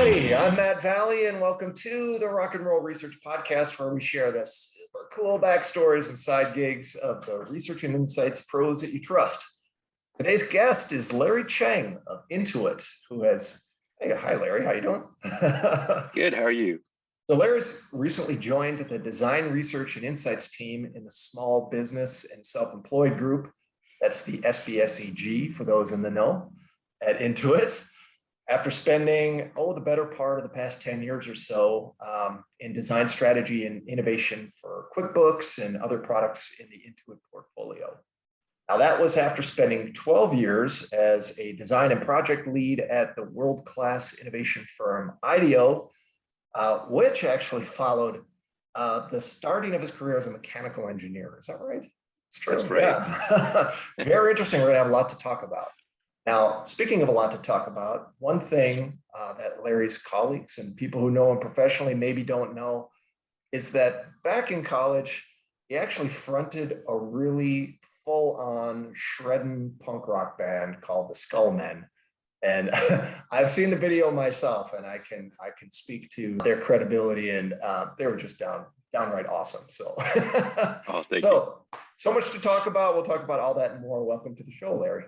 everybody. I'm Matt Valley, and welcome to the Rock and Roll Research Podcast, where we share the super cool backstories and side gigs of the research and insights pros that you trust. Today's guest is Larry Cheng of Intuit, who has, hey, hi Larry, how you doing? Good, how are you? So Larry's recently joined the Design Research and Insights team in the Small Business and Self-Employed group. That's the SBSEG, for those in the know, at Intuit. After spending, the better part of the past 10 years or so in design strategy and innovation for QuickBooks and other products in the Intuit portfolio. Now that was after spending 12 years as a design and project lead at the world-class innovation firm IDEO, which actually followed the starting of his career as a mechanical engineer. Is that right? That's right. Yeah. Very interesting. We're gonna have a lot to talk about. Now, speaking of a lot to talk about, one thing that Larry's colleagues and people who know him professionally maybe don't know is that back in college, he actually fronted a really full-on shredding punk rock band called the Skullmen. And I've seen the video myself, and I can speak to their credibility, and they were just downright awesome. So, thank you. So much to talk about. We'll talk about all that and more. Welcome to the show, Larry.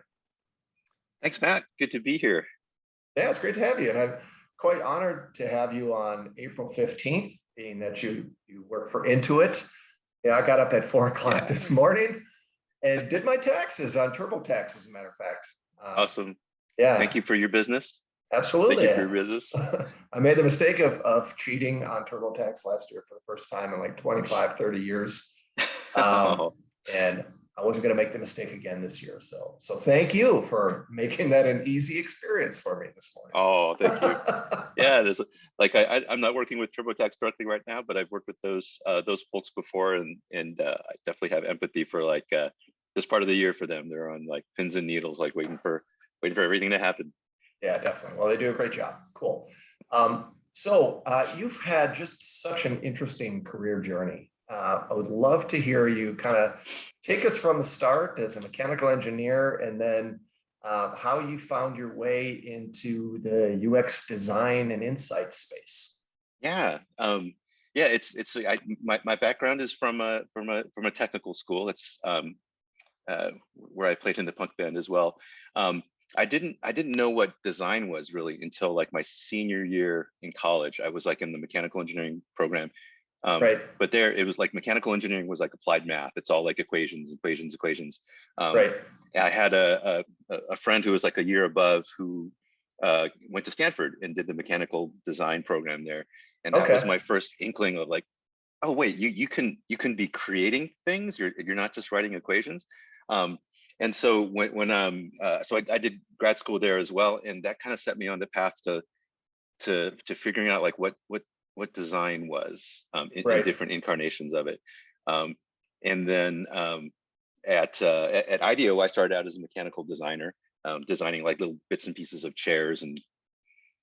Thanks, Matt. Good to be here. Yeah, it's great to have you. And I'm quite honored to have you on April 15th, being that you work for Intuit. Yeah, I got up at 4 o'clock this morning and did my taxes on TurboTax, as a matter of fact. Awesome. Yeah. Thank you for your business. Absolutely. Thank you for your business. I made the mistake of cheating on TurboTax last year for the first time in like 25, 30 years. And I wasn't going to make the mistake again this year. So thank you for making that an easy experience for me this morning. Oh, thank you. Yeah, it is. Like I'm not working with TurboTax directly right now, but I've worked with those folks before, and I definitely have empathy for like this part of the year for them. They're on like pins and needles, like waiting for everything to happen. Yeah, definitely. Well, they do a great job. Cool. So you've had just such an interesting career journey. I would love to hear you kind of take us from the start as a mechanical engineer, and then how you found your way into the UX design and insight space. Yeah, it's my background is from a technical school. It's where I played in the punk band as well. I didn't know what design was really until like my senior year in college. I was like in the mechanical engineering program. Right. But there, it was like mechanical engineering was like applied math. It's all like equations. Right. I had a friend who was like a year above who went to Stanford and did the mechanical design program there, and that was my first inkling of like, oh wait, you can be creating things. You're not just writing equations. And so when I did grad school there as well, and that kind of set me on the path to figuring out like what design was in different incarnations of it. And then at IDEO, I started out as a mechanical designer, designing like little bits and pieces of chairs and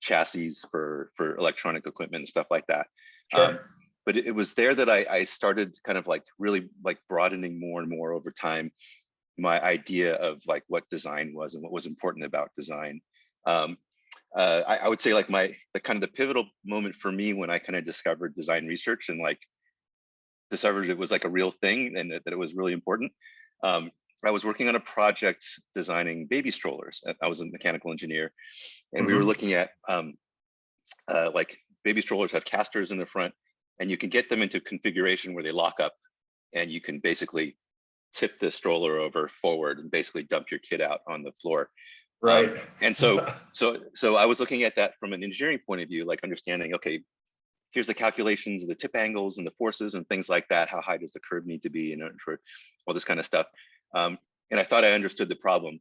chassis for electronic equipment and stuff like that. Sure. But it was there that I started kind of like really like broadening more and more over time my idea of like what design was and what was important about design. I would say like the pivotal moment for me when I kind of discovered design research and like discovered it was like a real thing and that it was really important. I was working on a project designing baby strollers. I was a mechanical engineer, and we were looking at like baby strollers have casters in the front, and you can get them into configuration where they lock up, and you can basically tip the stroller over forward and basically dump your kid out on the floor. Right. And so I was looking at that from an engineering point of view, like understanding, okay, here's the calculations of the tip angles and the forces and things like that. How high does the curve need to be, and for all this kind of stuff. And I thought I understood the problem.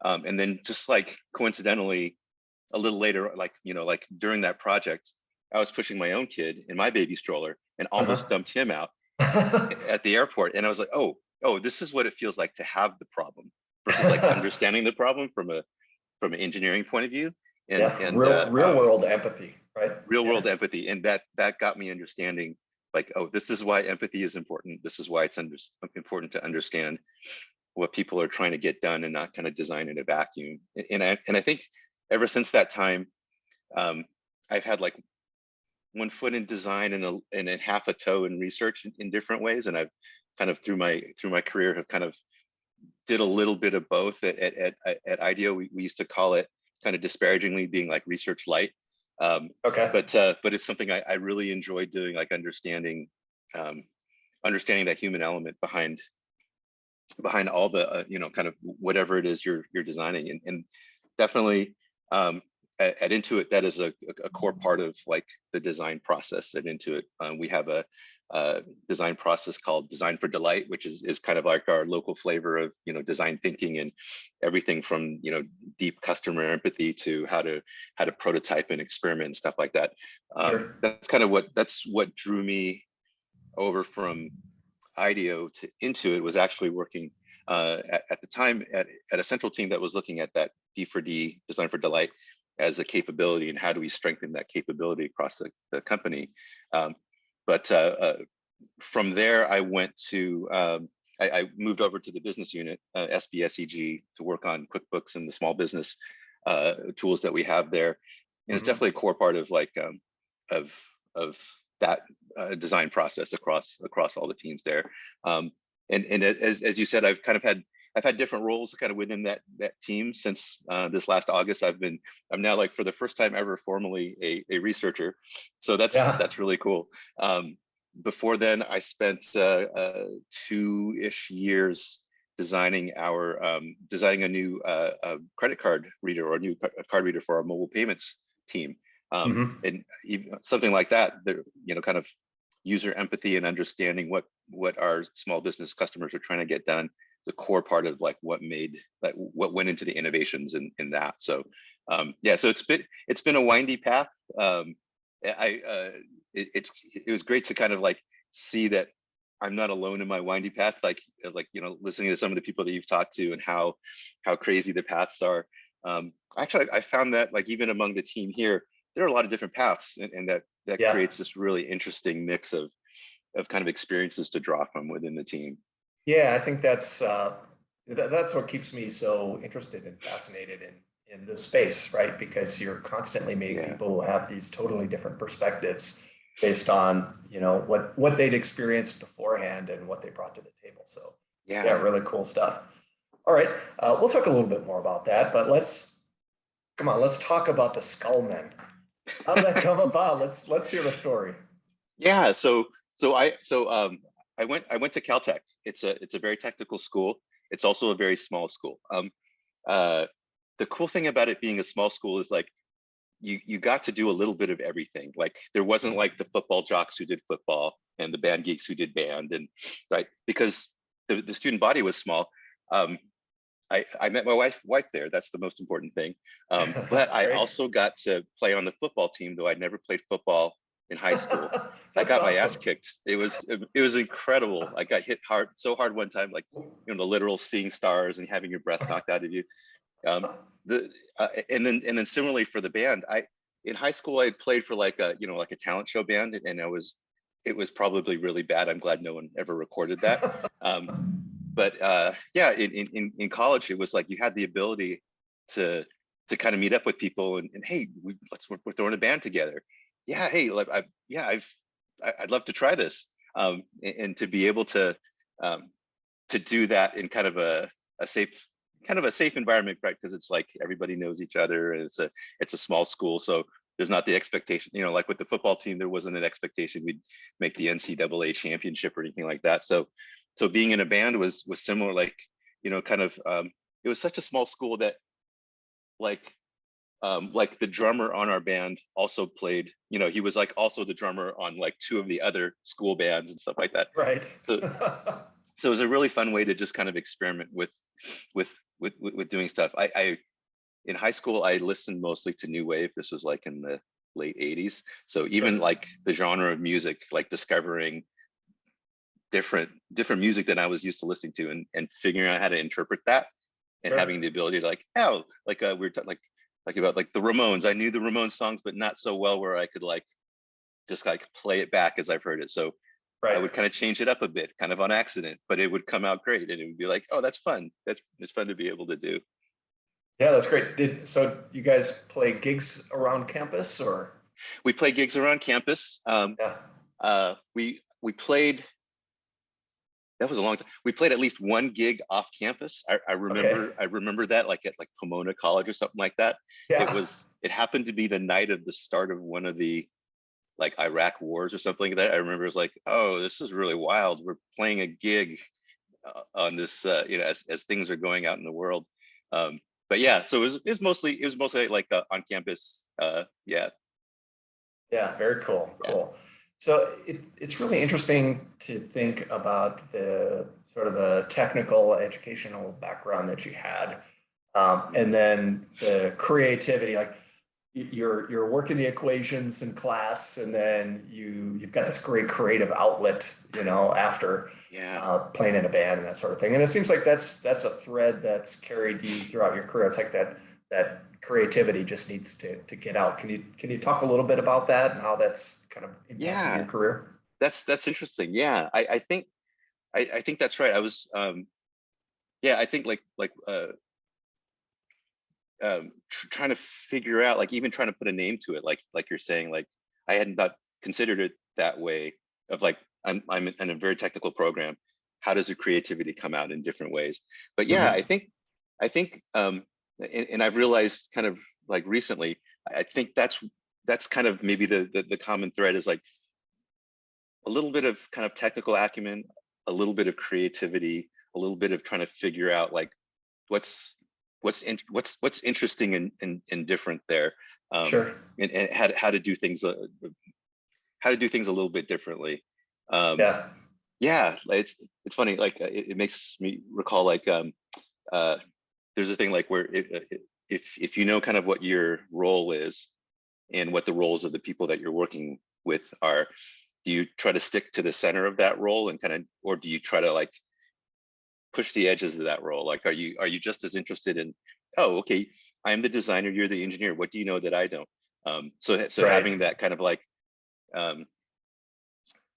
And then just like coincidentally, a little later, like during that project, I was pushing my own kid in my baby stroller and almost dumped him out at the airport. And I was like, oh, this is what it feels like to have the problem versus like understanding the problem from an engineering point of view. And real world empathy, right? Real world empathy. And that got me understanding like, oh, this is why empathy is important. This is why it's important to understand what people are trying to get done and not kind of design in a vacuum. And I think ever since that time, I've had like one foot in design and a half a toe in research in different ways, and I've kind of through my career have kind of did a little bit of both. At IDEO, we used to call it kind of disparagingly being like research light. Okay. But it's something I really enjoy doing, like understanding that human element behind all the you know, kind of whatever it is you're designing, and definitely at Intuit, that is a core part of like the design process at Intuit. We have a design process called Design for Delight, which is kind of like our local flavor of, you know, design thinking, and everything from, you know, deep customer empathy to how to prototype and experiment and stuff like that. Sure. That's what drew me over from IDEO to Intuit, was actually working at the time at a central team that was looking at that D4D, Design for Delight, as a capability, and how do we strengthen that capability across the company. But from there, I went to, I moved over to the business unit, SBSEG, to work on QuickBooks and the small business tools that we have there. And it's definitely a core part of like of that design process across all the teams there. And as you said, I've had different roles kind of within that team since this last August. I'm now, like, for the first time ever, formally a researcher. So that's really cool. Before then, I spent 2-ish years designing a new credit card reader, or a new card reader for our mobile payments team. And even something like that, you know, kind of user empathy and understanding what our small business customers are trying to get done, the core part of like what went into the innovations in that. So yeah, so it's been a windy path. It was great to kind of like see that I'm not alone in my windy path, like, you know, listening to some of the people that you've talked to and how crazy the paths are. Actually, I found that, like, even among the team here, there are a lot of different paths, and that creates this really interesting mix of kind of experiences to draw from within the team. Yeah, I think that's what keeps me so interested and fascinated in this space, right? Because you're constantly meeting people who have these totally different perspectives based on, you know, what they'd experienced beforehand and what they brought to the table. So yeah, really cool stuff. All right, we'll talk a little bit more about that, but let's talk about the Skullmen. How did that come about? Let's hear the story. Yeah, so I went to Caltech. It's a very technical school. It's also a very small school. The cool thing about it being a small school is, like, you got to do a little bit of everything. Like, there wasn't like the football jocks who did football and the band geeks who did band, and right, because the student body was small. I met my wife there. That's the most important thing. But I also got to play on the football team, though I'd never played football in high school. I got my ass kicked. It was incredible. I got hit so hard one time, like, you know, the literal seeing stars and having your breath knocked out of you. And then similarly for the band, in high school I had played for like a talent show band, and it was probably really bad. I'm glad no one ever recorded that. But yeah, in college, it was like you had the ability to kind of meet up with people and hey, we're throwing a band together. Yeah, hey, like I'd love to try this, and to be able to do that in kind of a safe environment, right? Because it's like everybody knows each other, and it's a small school, so there's not the expectation, you know, like with the football team, there wasn't an expectation we'd make the NCAA championship or anything like that. So being in a band was similar, like, you know, kind of it was such a small school that like the drummer on our band also played, you know, he was like also the drummer on like 2 of the other school bands and stuff like that. Right. So it was a really fun way to just kind of experiment with doing stuff. I in high school, I listened mostly to new wave. This was like in the late 80s. So even like the genre of music, like discovering different music than I was used to listening to, and figuring out how to interpret that, and having the ability to like, we were talking like about like the Ramones. I knew the Ramones songs, but not so well where I could like just like play it back as I've heard it. So I would kind of change it up a bit, kind of on accident, but it would come out great, and it would be like, oh, that's fun. It's fun to be able to do. Yeah, that's great. So you guys play gigs around campus, or? We play gigs around campus. We played. That was a long time. We played at least one gig off campus. I remember. Okay. I remember that, like at like Pomona College or something like that. Yeah. It happened to be the night of the start of one of the like Iraq wars or something like that. I remember it was like, oh, this is really wild. We're playing a gig on this, as things are going out in the world. But yeah, so it was mostly like on campus. Yeah. Yeah, very cool. Yeah. Cool. So it's really interesting to think about the sort of the technical educational background that you had, and then the creativity. Like you're working the equations in class, and then you've got this great creative outlet, after Yeah. playing in a band and that sort of thing. And it seems like that's a thread that's carried you throughout your career. It's like that creativity just needs to get out. Can you talk a little bit about that and how that's kind of impacted your Yeah. career? That's interesting. Yeah. I think that's right. I was yeah, I think trying to figure out, like even trying to put a name to it, like you're saying, like I hadn't not considered it that way, of like I'm in a very technical program. How does the creativity come out in different ways? But yeah, Mhm. I think and I've realized kind of like recently, I think that's kind of maybe the common thread is like a little bit of kind of technical acumen, a little bit of creativity, a little bit of trying to figure out like what's what's interesting and different there, Sure. and how to do things a little bit differently. Um, Yeah. yeah, it's funny. Like it makes me recall like uh, there's a thing like where if you know kind of what your role is and what the roles of the people that you're working with are, do you try to stick to the center of that role and kind of, or do you try to like push the edges of that role? Like, are you just as interested in, oh, okay, I'm the designer, you're the engineer. What do you know that I don't? So Right. having that kind of like, um,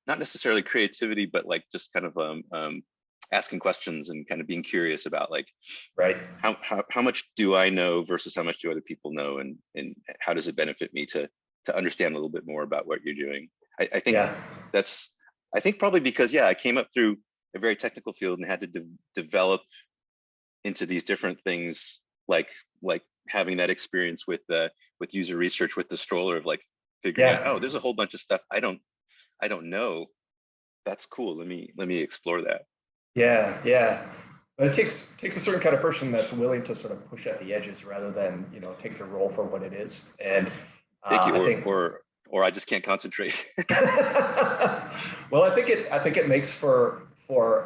not necessarily creativity, but like just kind of asking questions and kind of being curious about like Right. how much do I know versus how much do other people know, and how does it benefit me to understand a little bit more about what you're doing. I think Yeah. that's, I think probably because, yeah, I came up through a very technical field and had to develop into these different things, like having that experience with user research with the stroller, of like figuring out, oh, Yeah. there's a whole bunch of stuff I don't know. That's cool. Let me explore that. Yeah. Yeah. But it takes a certain kind of person that's willing to sort of push at the edges rather than, take the role for what it is. And Thank you. I Or think or I just can't concentrate. well, I think it makes for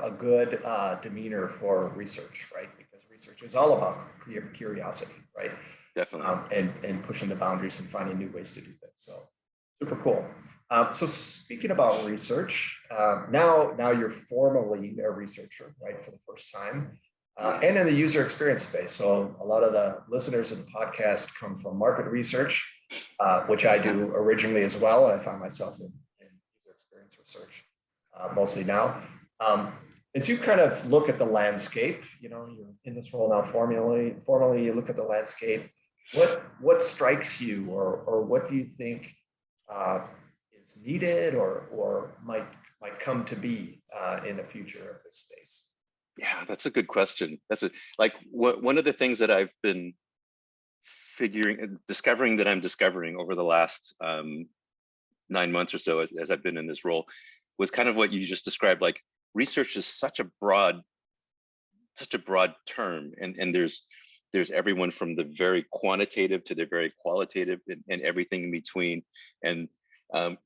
a good demeanor for research, right? Because research is all about curiosity, right? Definitely. And pushing the boundaries and finding new ways to do things. So super cool. So speaking about research, now you're formally a researcher, right, for the first time, Yeah. and in the user experience space. So a lot of the listeners of the podcast come from market research, which I Yeah. do originally as well. I find myself in user experience research mostly now. As you kind of look at the landscape, you're in this role now formally you look at the landscape. What strikes you, or what do you think uh, is needed, or might come to be in the future of this space? Yeah, that's a good question. That's a like one of the things that I've been discovering that I'm discovering over the last 9 months or so, as I've been in this role, was kind of what you just described. Like research is such a broad term, and there's everyone from the very quantitative to the very qualitative, and everything in between. And um,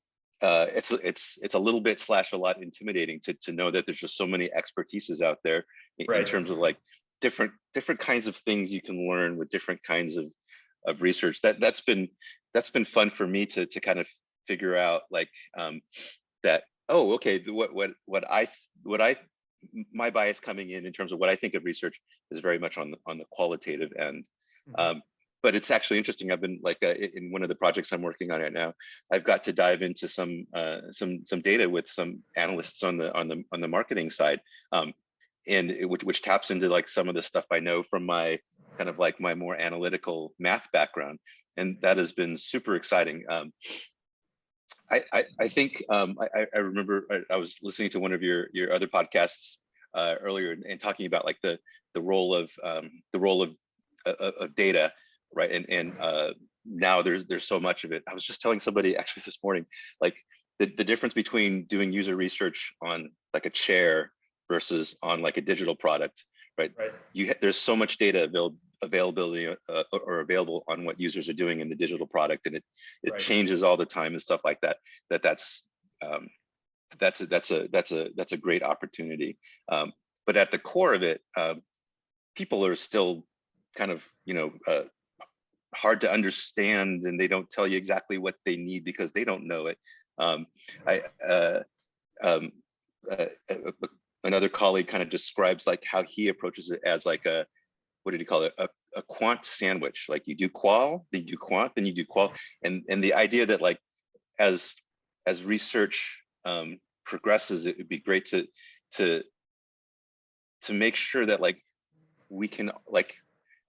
it's a little bit / a lot intimidating to know that there's just so many expertises out there in Right. terms of like different kinds of things you can learn with different kinds of research. That's been fun for me to kind of figure out, like that, oh, okay, what I my bias coming in terms of what I think of research is very much on the qualitative end. Mhm. Um, but it's actually interesting. I've been like in one of the projects I'm working on right now, I've got to dive into some data with some analysts on the marketing side, and which taps into like some of the stuff I know from my kind of like my more analytical math background. and that has been super exciting. I think I remember I was listening to one of your other podcasts earlier and talking about like the role of data, right? And now there's so much of it. I was just telling somebody actually this morning, like the difference between doing user research on like a chair versus on like a digital product, right? There's so much data availability or available on what users are doing in the digital product, and it changes all the time and stuff like that. That's a great opportunity. But at the core of it, people are still kind of hard to understand, and they don't tell you exactly what they need because they don't know it. Another colleague kind of describes like how he approaches it as like a, what did he call it? A quant sandwich. Like you do qual, then you do quant, then you do qual. And the idea that like as research progresses, it would be great to make sure that like we can, like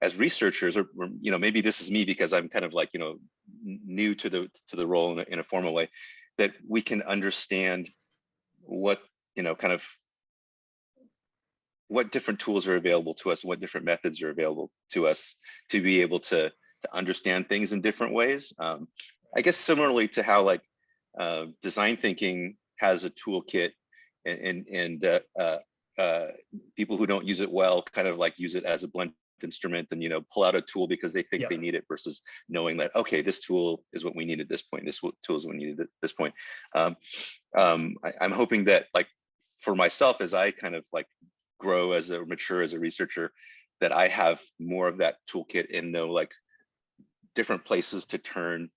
as researchers, or maybe this is me because I'm kind of like new to the role in a formal way, that we can understand what kind of what different tools are available to us, what different methods are available to us to be able to understand things in different ways. I guess similarly to how like design thinking has a toolkit, and people who don't use it well kind of like use it as a blunt instrument and pull out a tool because they think they need it, versus knowing that, okay, this tool is what we need at this point, this tool is what we need at this point. I'm hoping that like for myself, as I kind of like grow mature as a researcher, that I have more of that toolkit and know like different places to turn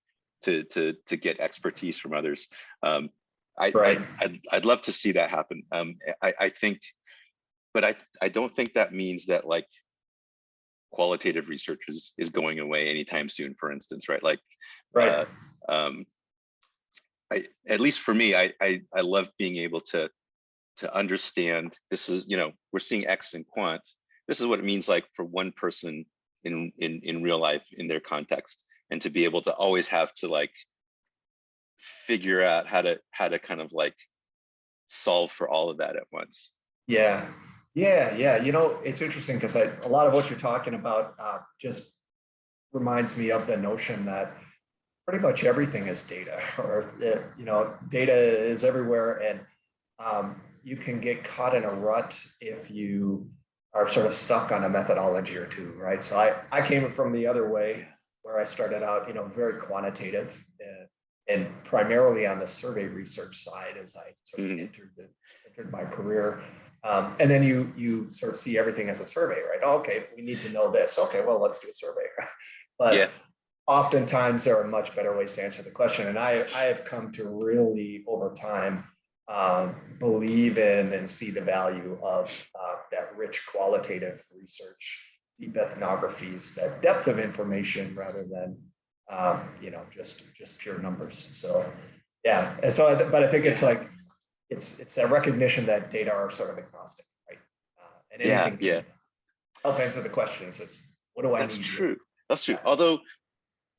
to get expertise from others. I'd love to see that happen. I think, but I don't think that means that like qualitative research is going away anytime soon, for instance, right? Like, at least for me, I love being able to understand, this is, we're seeing X in quant. This is what it means like for one person in real life, in their context, and to be able to always have to like figure out how to kind of like solve for all of that at once. Yeah. It's interesting because a lot of what you're talking about just reminds me of the notion that pretty much everything is data, or data is everywhere, and you can get caught in a rut if you are sort of stuck on a methodology or two, right? So I came from the other way, where I started out, very quantitative and primarily on the survey research side as I sort of entered my career. And then you sort of see everything as a survey, right? Oh, okay, we need to know this. Okay, well, let's do a survey. But oftentimes there are much better ways to answer the question. And I have come to really, over time, believe in and see the value of that rich qualitative research, deep ethnographies, that depth of information rather than just pure numbers. So and so, but I think it's like it's that recognition that data are sort of agnostic, right? And anything can help answer the question. Is what do I need? That's true. That's true. Although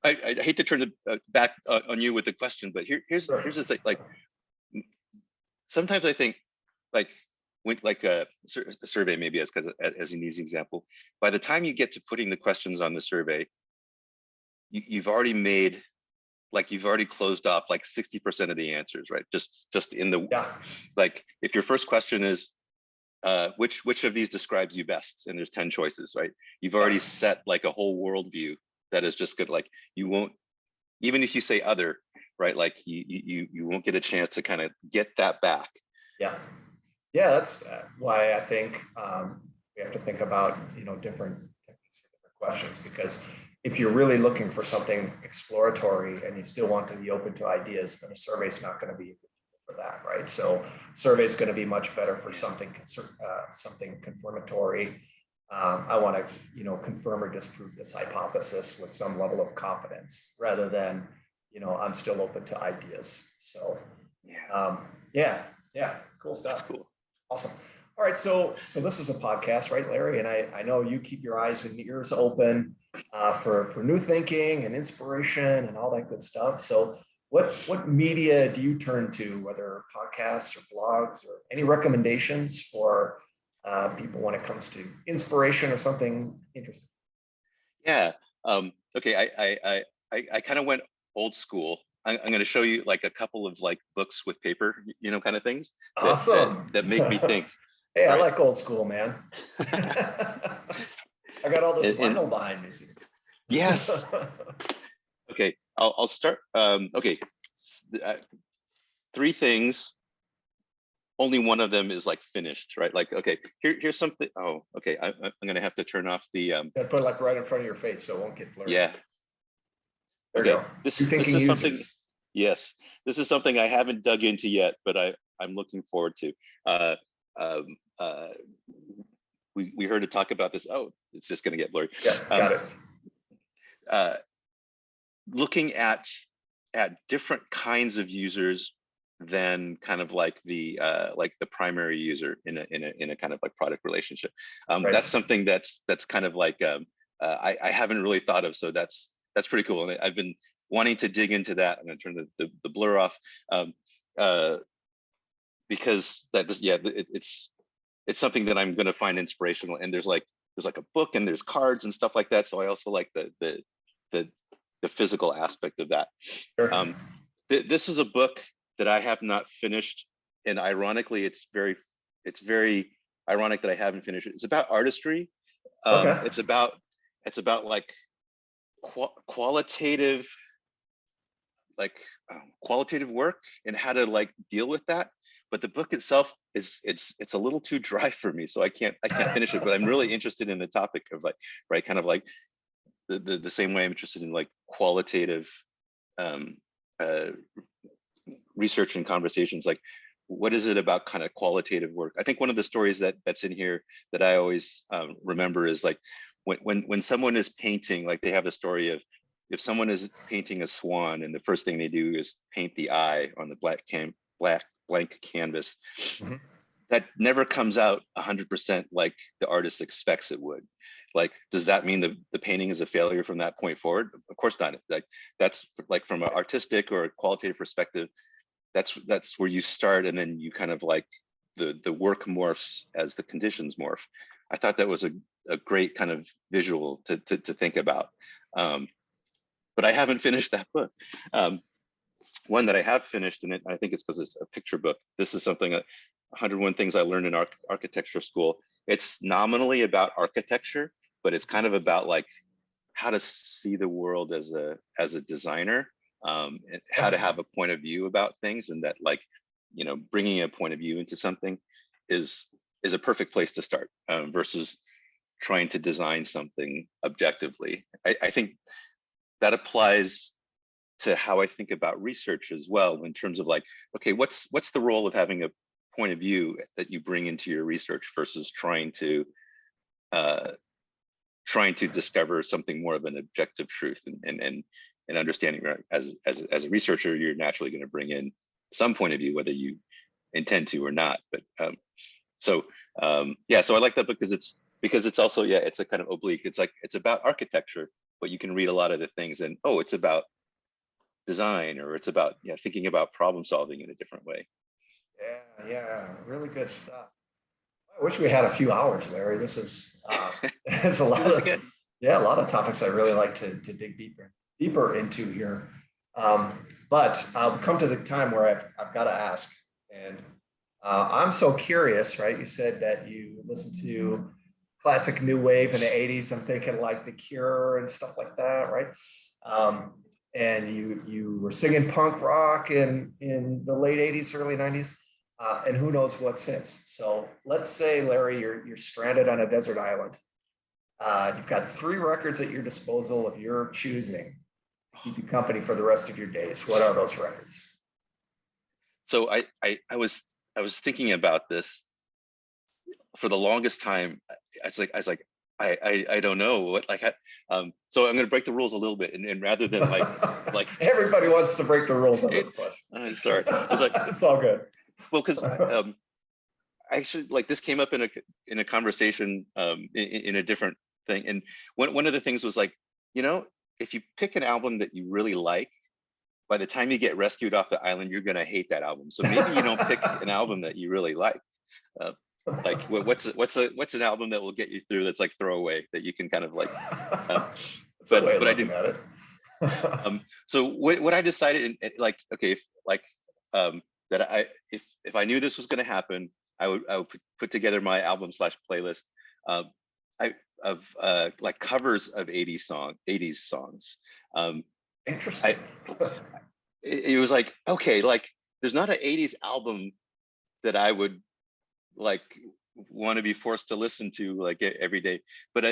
I hate to turn it back on you with the question, but here's the thing. Like sometimes I think like a survey, maybe as an easy example, by the time you get to putting the questions on the survey, you've already made, like you've already closed off like 60% of the answers, right? Just in the like, if your first question is which of these describes you best, and there's 10 choices, right? You've already set like a whole worldview that is just good. Like you won't, even if you say other, right? Like you won't get a chance to kind of get that back. That's why I think we have to think about different techniques for different questions, because if you're really looking for something exploratory and you still want to be open to ideas, then a survey is not going to be a good tool for that, right? So survey is going to be much better for something confirmatory. I want to confirm or disprove this hypothesis with some level of confidence, rather than I'm still open to ideas. So cool stuff. That's cool. Awesome. All right, so this is a podcast, right, Larry? And I know you keep your eyes and ears open for new thinking and inspiration and all that good stuff. So what media do you turn to, whether podcasts or blogs, or any recommendations for people when it comes to inspiration or something interesting? Yeah. Okay. I kind of went old school. I'm going to show you like a couple of like books with paper, kind of things Awesome. that make me think. Hey, I Right. like old school, man. I got all this And vinyl behind me. yes. Okay. I'll start. Okay. Three things. Only one of them is like finished, right? Like, okay, here's something. Oh, okay. I'm going to have to turn off the. Gotta put it like right in front of your face so it won't get blurry. Yeah. There you Okay. go. This New thinking is something. users. Yes, this is something I haven't dug into yet, but I'm looking forward to. Uh, um, uh, we heard it talk about this. Oh, it's just going to get blurry. Yeah, got it. Uh, Looking at different kinds of users than kind of like the primary user in a kind of like product relationship. Right. That's something that's kind of like I haven't really thought of. So that's pretty cool, and I've been wanting to dig into that. I'm going to turn the blur off because it's something that I'm going to find inspirational. And there's like a book and there's cards and stuff like that. So I also like the physical aspect of that. Sure. This is a book that I have not finished, and ironically, it's very ironic that I haven't finished it. It's about artistry. Okay. It's about like qualitative work and how to like deal with that. But the book itself it's a little too dry for me, so I can't finish it. But I'm really interested in the topic of like, right, kind of like the same way I'm interested in like qualitative research and conversations. Like, what is it about kind of qualitative work? I think one of the stories that's in here that I always remember is like when someone is painting, like they have the story of if someone is painting a swan and the first thing they do is paint the eye on the blank canvas. Mm-hmm. That never comes out 100% like the artist expects it would. Like, does that mean the painting is a failure from that point forward? Of course not. Like, that's like from an artistic or a qualitative perspective, that's where you start, and then you kind of like the work morphs as the conditions morph. I thought that was a great kind of visual to think about. But I haven't finished that book. One that I have finished, and I think it's because it's a picture book. This is something 101 Things I Learned in Architecture School. It's nominally about architecture, but it's kind of about like how to see the world as a designer, and how to have a point of view about things, and that like, bringing a point of view into something is a perfect place to start, versus trying to design something objectively. I think that applies to how I think about research as well, in terms of like, okay, what's the role of having a point of view that you bring into your research versus trying to discover something more of an objective truth, and understanding, right? As a researcher, you're naturally going to bring in some point of view, whether you intend to or not. But so I like that book because it's also, it's a kind of oblique. It's like, it's about architecture, but you can read a lot of the things and, oh, it's about design, or it's about thinking about problem solving in a different way. Yeah, really good stuff. I wish we had a few hours, Larry. This is there's a lot of topics I really like to dig deeper into here. But I'll come to the time where I've got to ask, and I'm so curious, right? You said that you listened to classic new wave in the 80s. I'm thinking like The Cure and stuff like that, right? And you were singing punk rock in the late 80s, early 90s. And who knows what since. So let's say, Larry, you're stranded on a desert island. You've got 3 records at your disposal of your choosing to keep you company for the rest of your days. What are those records? So I was thinking about this for the longest time. I was like I don't know what, like, so I'm going to break the rules a little bit, and rather than like everybody wants to break the rules on this question. I'm sorry. It's like, it's all good. Well, because actually, like, this came up in a conversation in a different thing, and one of the things was like, you know, if you pick an album that you really like, by the time you get rescued off the island, you're gonna hate that album. So maybe you don't pick an album that you really like. Like what's an album that will get you through that's like throwaway that you can kind of like. That's a way of But I looking didn't. at it. So what I decided, like, okay, that if I knew this was going to happen, I would put together my album / playlist. I of like covers of 80s songs. Interesting. It was like, okay, like there's not an 80s album that I would like want to be forced to listen to like every day, but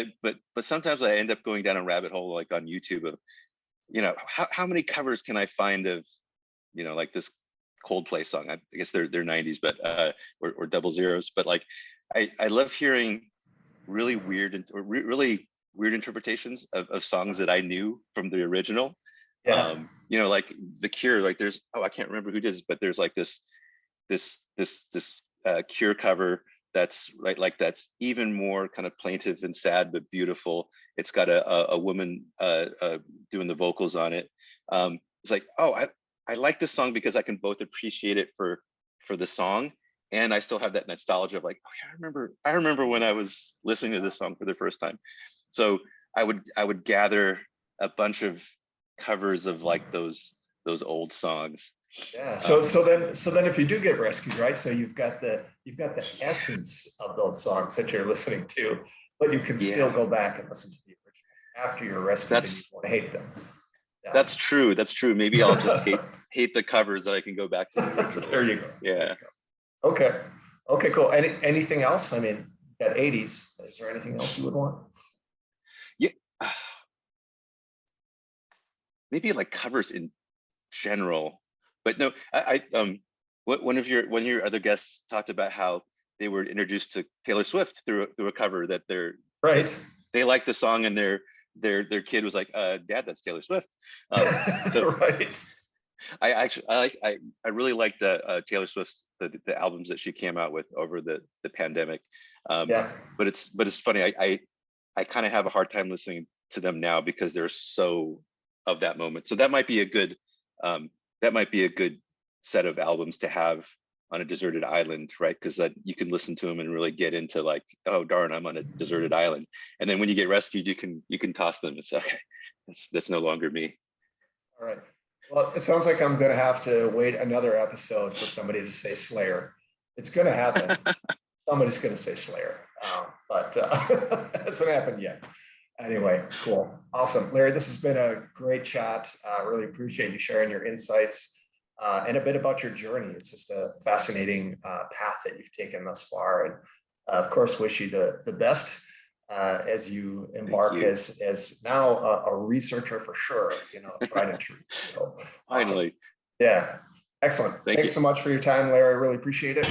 sometimes I end up going down a rabbit hole like on YouTube of, you know, how many covers can I find of, you know, like this Coldplay song. I guess they're 90s, but or double zeros, but like I love hearing really weird really weird interpretations of songs that I knew from the original. Yeah. You know, like The Cure, like there's, I can't remember who did this, but there's like this Cure cover that's right, like that's even more kind of plaintive and sad but beautiful. It's got a woman doing the vocals on it. It's like, oh, I like this song because I can both appreciate it for the song, and I still have that nostalgia of like, oh yeah, I remember when I was listening to this song for the first time. So I would gather a bunch of covers of like those old songs. Yeah. So then if you do get rescued, right? So you've got the essence of those songs that you're listening to, but you can still go back and listen to the originals after you're rescued and you won't hate them. Yeah. That's true. Maybe I'll just hate the covers that I can go back to the originals. There you go. Yeah. Okay, cool. Anything else? I mean, that 80s, is there anything else you would want? Yeah. Maybe like covers in general, but no, one of your other guests talked about how they were introduced to Taylor Swift through a cover that they liked the song, and their kid was like, Dad, that's Taylor Swift. So right. I really like the Taylor Swift's the albums that she came out with over the pandemic. Yeah. But it's funny. I kind of have a hard time listening to them now because they're so of that moment. So that might be a good set of albums to have on a deserted island, right? Because that you can listen to them and really get into like, oh darn, I'm on a deserted island. And then when you get rescued, you can toss them. It's okay. That's no longer me. All right. Well, it sounds like I'm going to have to wait another episode for somebody to say Slayer. It's going to happen. Somebody's going to say Slayer, but it hasn't happened yet. Anyway, cool. Awesome. Larry, this has been a great chat. I really appreciate you sharing your insights and a bit about your journey. It's just a fascinating path that you've taken thus far. And of course, wish you the best as you embark as now a researcher for sure, you know, tried and true. So awesome. Finally. Yeah. Excellent. Thanks so much for your time, Larry. I really appreciate it.